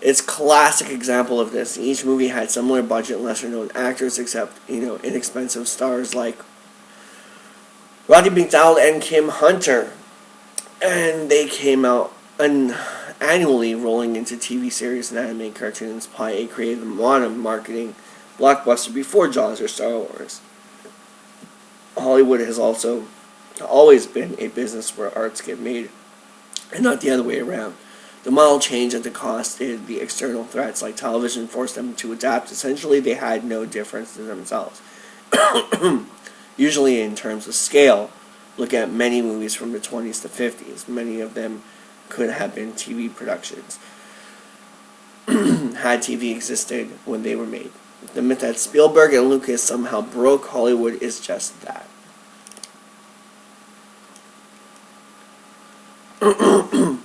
It's a classic example of this. Each movie had similar budget, lesser known actors, except, inexpensive stars like Roddy McDowall and Kim Hunter. And they came out annually, rolling into TV series and animated cartoons, probably a creative modern marketing blockbuster before Jaws or Star Wars. Hollywood has also always been a business where arts get made, and not the other way around. The model changed at the cost of the external threats like television forced them to adapt. Essentially, they had no difference in themselves. Usually in terms of scale, look at many movies from the 20s to 50s. Many of them could have been TV productions had TV existed when they were made. The myth that Spielberg and Lucas somehow broke Hollywood is just that.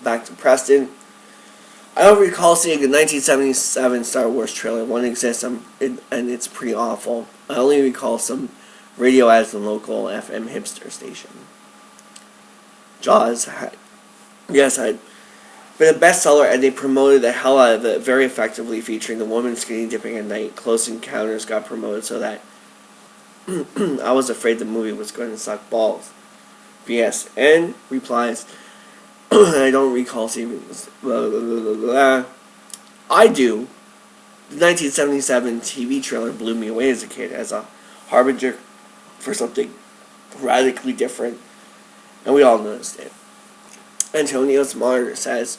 Back to Preston. I don't recall seeing the 1977 Star Wars trailer. One exists, and it's pretty awful. I only recall some radio ads in local FM hipster station. Jaws had been a bestseller, and they promoted the hell out of it very effectively, featuring the woman skinny dipping at night. Close Encounters got promoted so that I was afraid the movie was going to suck balls. BSN replies, I don't recall seeing this. Blah, blah, blah, blah. I do. The 1977 TV trailer blew me away as a kid as a harbinger for something radically different, and we all noticed it. Antonio Smarter says,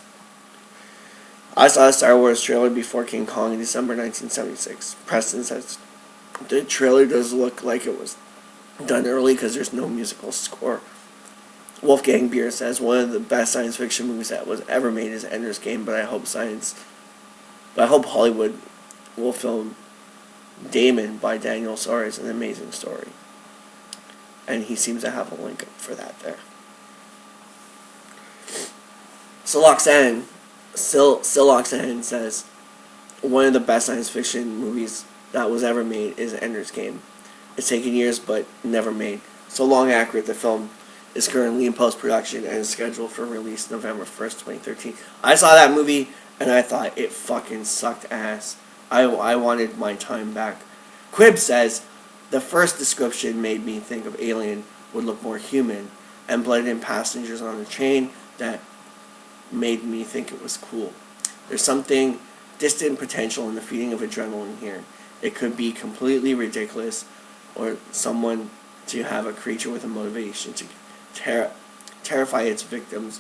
I saw a Star Wars trailer before King Kong in December 1976. Preston says, the trailer does look like it was done early because there's no musical score. Wolfgang Beer says, one of the best science fiction movies that was ever made is Ender's Game, but I hope Hollywood will film Damon by Daniel Suarez, an amazing story. And he seems to have a link up for that there. Siloxan says, one of the best science fiction movies that was ever made is Ender's Game. It's taken years, but never made. So long accurate, the film is currently in post-production and is scheduled for release November 1st, 2013. I saw that movie, and I thought it fucking sucked ass. I wanted my time back. Quib says, the first description made me think of Alien would look more human, and blended in passengers on a train that made me think it was cool. There's something distant potential in the feeding of adrenaline here. It could be completely ridiculous, or someone to have a creature with a motivation to terrify its victims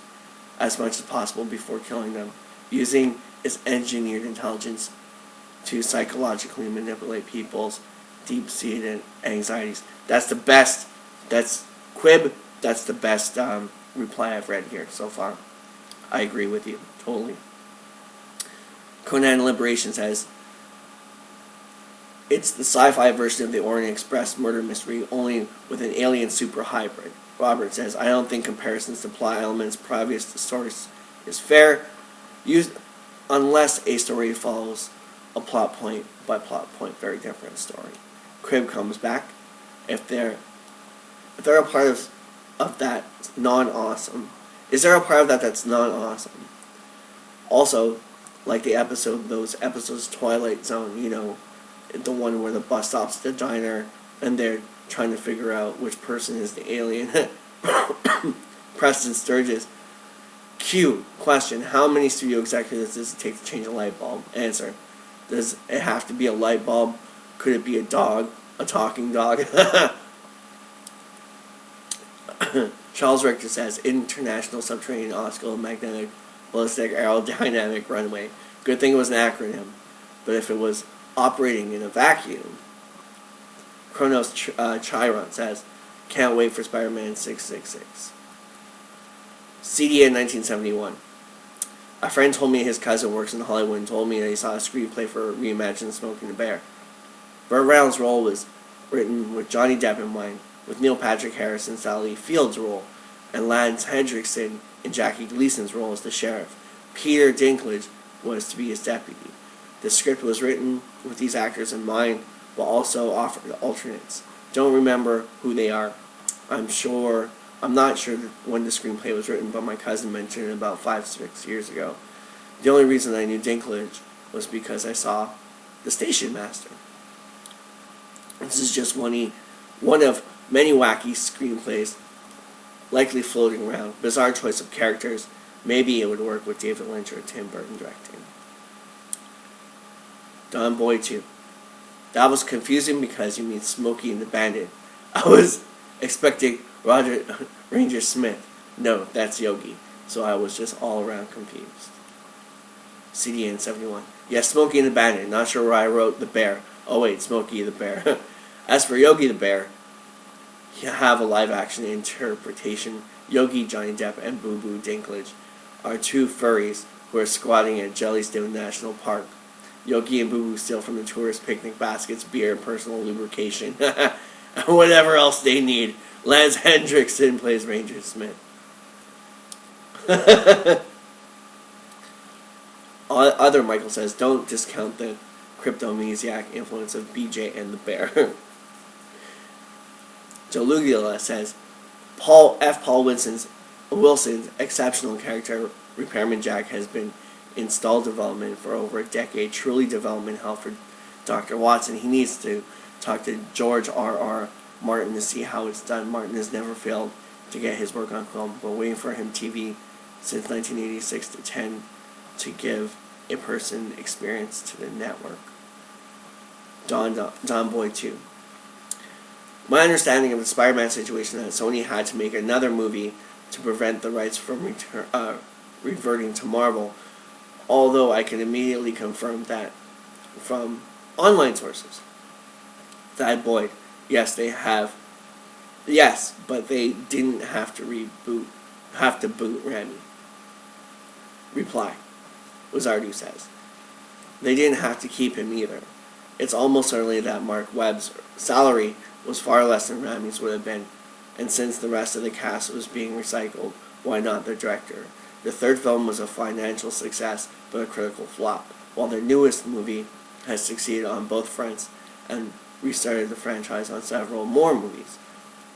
as much as possible before killing them, using its engineered intelligence to psychologically manipulate people's deep-seated anxieties. That's the best. That's Quib. That's the best reply I've read here so far. I agree with you totally. Conan Liberation says, it's the sci-fi version of the Orient Express murder mystery, only with an alien super hybrid. Robert says, I don't think comparisons to plot elements previous to source is fair, unless a story follows a plot point by plot point, very different story. Crib comes back. If they're a part of that non-awesome, is there a part of that that's non-awesome? Also, like those episodes Twilight Zone, the one where the bus stops at the diner and they're trying to figure out which person is the alien. Preston Sturgis. Q. Question. How many studio executives does it take to change a light bulb? Answer. Does it have to be a light bulb? Could it be a dog? A talking dog? Charles Richter says, International Subterranean Optical Magnetic Ballistic Aerodynamic Runway. Good thing it was an acronym. But if it was operating in a vacuum, Kronos Chiron says, can't wait for Spider-Man 666. CDN 1971. A friend told me his cousin works in Hollywood and told me that he saw a screenplay for Reimagined Smoking the Bear. Burt Reynolds' role was written with Johnny Depp in mind, with Neil Patrick Harris and Sally Field's role, and Lance Hendrickson and Jackie Gleason's role as the sheriff. Peter Dinklage was to be his deputy. The script was written with these actors in mind, but also offered alternates. Don't remember who they are. I'm not sure when the screenplay was written, but my cousin mentioned it about 5-6 years ago. The only reason I knew Dinklage was because I saw The Station Master. This is just one of many wacky screenplays likely floating around. Bizarre choice of characters. Maybe it would work with David Lynch or Tim Burton directing. Don Boy 2. That was confusing because you mean Smokey and the Bandit. I was expecting Ranger Smith. No, that's Yogi. So I was just all around confused. CDN 71. Yes, Smokey and the Bandit. Not sure where I wrote the bear. Oh wait, Smokey the Bear. As for Yogi the Bear, you have a live-action interpretation. Yogi, Johnny Depp, and Boo Boo Dinklage are two furries who are squatting at Jellystone National Park. Yogi and Boo Boo steal from the tourist picnic baskets, beer, and personal lubrication. And whatever else they need. Lance Hendrickson plays Ranger Smith. Other Michael says, don't discount the cryptomaniac influence of BJ and the Bear. Joe Lugula says, Paul Wilson's exceptional character, Repairman Jack, has been in stall development for over a decade. Truly development hell for Dr. Watson. He needs to talk to George R.R. Martin to see how it's done. Martin has never failed to get his work on film, but waiting for him TV since 1986 to 10 to give a person experience to the network. Don Boy 2. My understanding of the Spider-Man situation is that Sony had to make another movie to prevent the rights from reverting to Marvel, although I can immediately confirm that from online sources. Thad Boyd, yes, they have. Yes, but they didn't have to boot Rami. Reply. Wizardu says. They didn't have to keep him either. It's almost certainly that Mark Webb's salary was far less than Rami's would have been, and since the rest of the cast was being recycled, why not the director? The third film was a financial success, but a critical flop, while their newest movie has succeeded on both fronts and restarted the franchise on several more movies.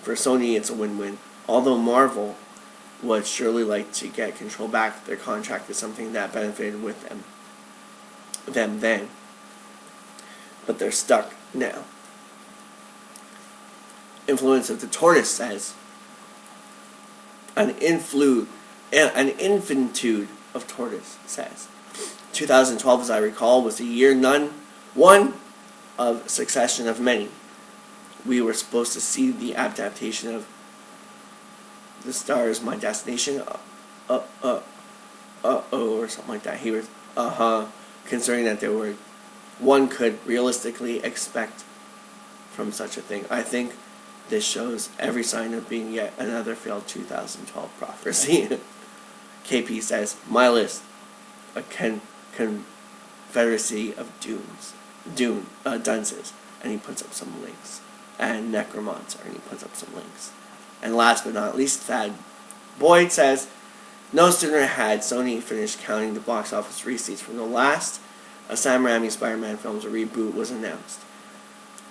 For Sony, it's a win-win. Although Marvel would surely like to get control back, their contract is something that benefited with them then. But they're stuck now. Influence of the Tortoise says, an infitude of Tortoise says, 2012, as I recall, was the year one of succession of many. We were supposed to see the adaptation of The Star Is My Destination, or something like that. He was, considering that one could realistically expect from such a thing. I think this shows every sign of being yet another failed 2012 prophecy. KP says, my list, a confederacy of dunces, and he puts up some links. And Necromancer, and he puts up some links. And last but not least, Thad Boyd says, no sooner had Sony finished counting the box office receipts from the last Sam Raimi Spider-Man films, a reboot was announced,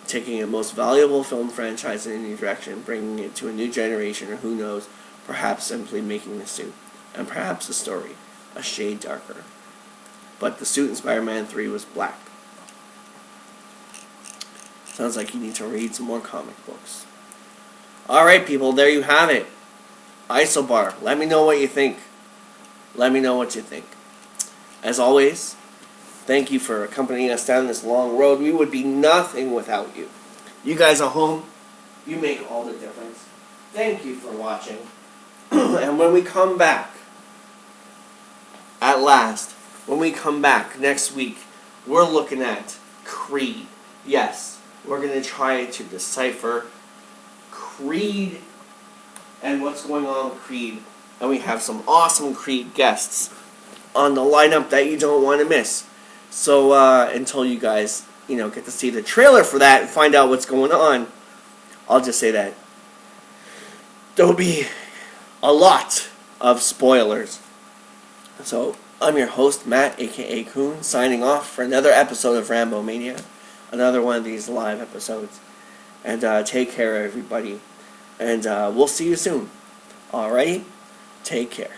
taking a most valuable film franchise in a new direction, bringing it to a new generation, or who knows, perhaps simply making the suit, and perhaps the story, a shade darker. But the suit in Spider-Man 3 was black. Sounds like you need to read some more comic books. Alright people, there you have it. Isobar, let me know what you think. Let me know what you think. As always, thank you for accompanying us down this long road. We would be nothing without you. You guys at home, you make all the difference. Thank you for watching. And when we come back, at last, when we come back next week, we're looking at Creed. Yes, we're going to try to decipher Creed and what's going on with Creed. And we have some awesome Creed guests on the lineup that you don't want to miss. So until you guys, get to see the trailer for that and find out what's going on, I'll just say that there'll be a lot of spoilers. So I'm your host, Matt, aka Coon, signing off for another episode of RAMBOMANIA, another one of these live episodes. And take care, everybody. And we'll see you soon. Alrighty? Take care.